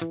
Il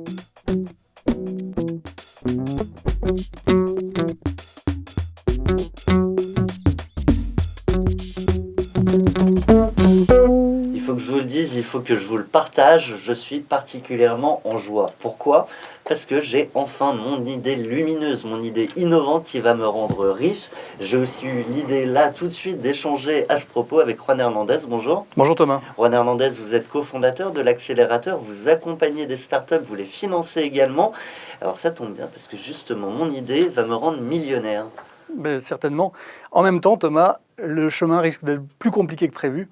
faut que je vous le dise, il faut que je vous le partage, je suis particulièrement en joie. Pourquoi ? Parce que j'ai enfin mon idée lumineuse, mon idée innovante qui va me rendre riche. J'ai aussi eu l'idée là tout de suite d'échanger à ce propos avec Juan Hernandez. Bonjour. Bonjour Thomas. Juan Hernandez, vous êtes cofondateur de l'accélérateur, vous accompagnez des startups, vous les financez également. Alors ça tombe bien parce que justement mon idée va me rendre millionnaire. Ben, certainement. En même temps, Thomas, le chemin risque d'être plus compliqué que prévu.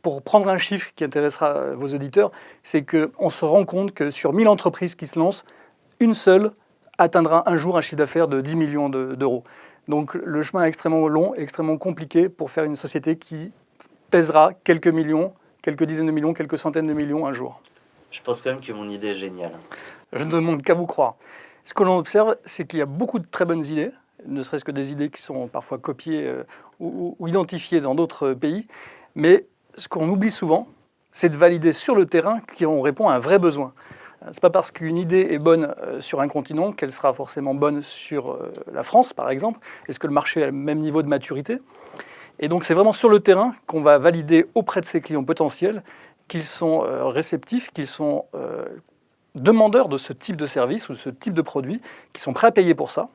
Pour prendre un chiffre qui intéressera vos auditeurs, c'est qu'on se rend compte que sur 1000 entreprises qui se lancent, une seule atteindra un jour un chiffre d'affaires de 10 millions d'euros. Donc le chemin est extrêmement long, extrêmement compliqué pour faire une société qui pèsera quelques millions, quelques dizaines de millions, quelques centaines de millions un jour. Je pense quand même que mon idée est géniale. Je ne demande qu'à vous croire. Ce que l'on observe, c'est qu'il y a beaucoup de très bonnes idées, ne serait-ce que des idées qui sont parfois copiées ou identifiées dans d'autres pays. Mais ce qu'on oublie souvent, c'est de valider sur le terrain qu'on répond à un vrai besoin. Ce n'est pas parce qu'une idée est bonne sur un continent qu'elle sera forcément bonne sur la France, par exemple. Est-ce que le marché a le même niveau de maturité ? Et donc c'est vraiment sur le terrain qu'on va valider auprès de ses clients potentiels qu'ils sont réceptifs, qu'ils sont demandeurs de ce type de service ou de ce type de produit, qu'ils sont prêts à payer pour ça.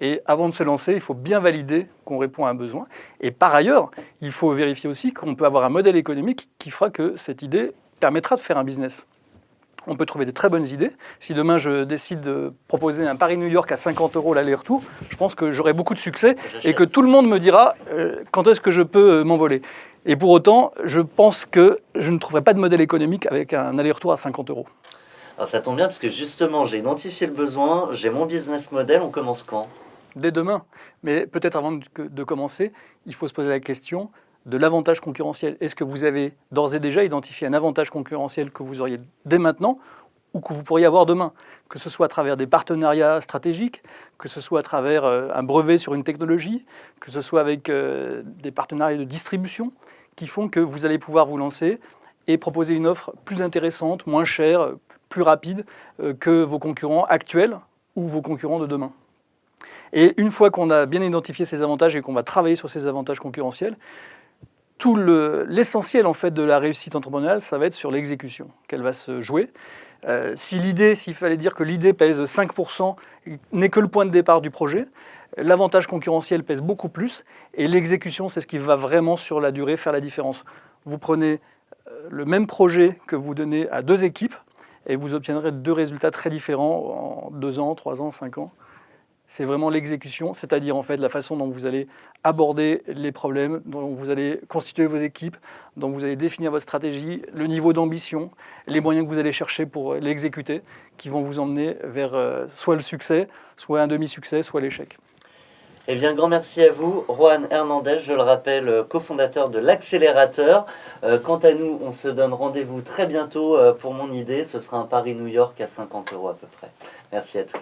Et avant de se lancer, il faut bien valider qu'on répond à un besoin. Et par ailleurs, il faut vérifier aussi qu'on peut avoir un modèle économique qui fera que cette idée permettra de faire un business. On peut trouver des très bonnes idées. Si demain je décide de proposer un Paris-New York à 50 € l'aller-retour, je pense que j'aurai beaucoup de succès et que tout le monde me dira quand est-ce que je peux m'envoler. Et pour autant, je pense que je ne trouverai pas de modèle économique avec un aller-retour à 50 €. Alors ça tombe bien parce que justement j'ai identifié le besoin, j'ai mon business model, on commence quand ? Dès demain. Mais peut-être avant de commencer, il faut se poser la question de l'avantage concurrentiel. Est-ce que vous avez d'ores et déjà identifié un avantage concurrentiel que vous auriez dès maintenant ou que vous pourriez avoir demain ? Que ce soit à travers des partenariats stratégiques, que ce soit à travers un brevet sur une technologie, que ce soit avec des partenariats de distribution qui font que vous allez pouvoir vous lancer et proposer une offre plus intéressante, moins chère, plus rapide que vos concurrents actuels ou vos concurrents de demain. Et une fois qu'on a bien identifié ces avantages et qu'on va travailler sur ces avantages concurrentiels, tout l'essentiel en fait de la réussite entrepreneuriale, ça va être sur l'exécution qu'elle va se jouer. S'il fallait dire que l'idée pèse 5%, n'est que le point de départ du projet, l'avantage concurrentiel pèse beaucoup plus et l'exécution, c'est ce qui va vraiment sur la durée faire la différence. Vous prenez le même projet que vous donnez à 2 équipes et vous obtiendrez 2 résultats très différents en 2 ans, 3 ans, 5 ans. C'est vraiment l'exécution, c'est-à-dire en fait la façon dont vous allez aborder les problèmes, dont vous allez constituer vos équipes, dont vous allez définir votre stratégie, le niveau d'ambition, les moyens que vous allez chercher pour l'exécuter, qui vont vous emmener vers soit le succès, soit un demi-succès, soit l'échec. Eh bien, grand merci à vous, Juan Hernandez, je le rappelle, cofondateur de l'accélérateur. Quant à nous, on se donne rendez-vous très bientôt pour mon idée. Ce sera un Paris-New York à 50 € à peu près. Merci à tous.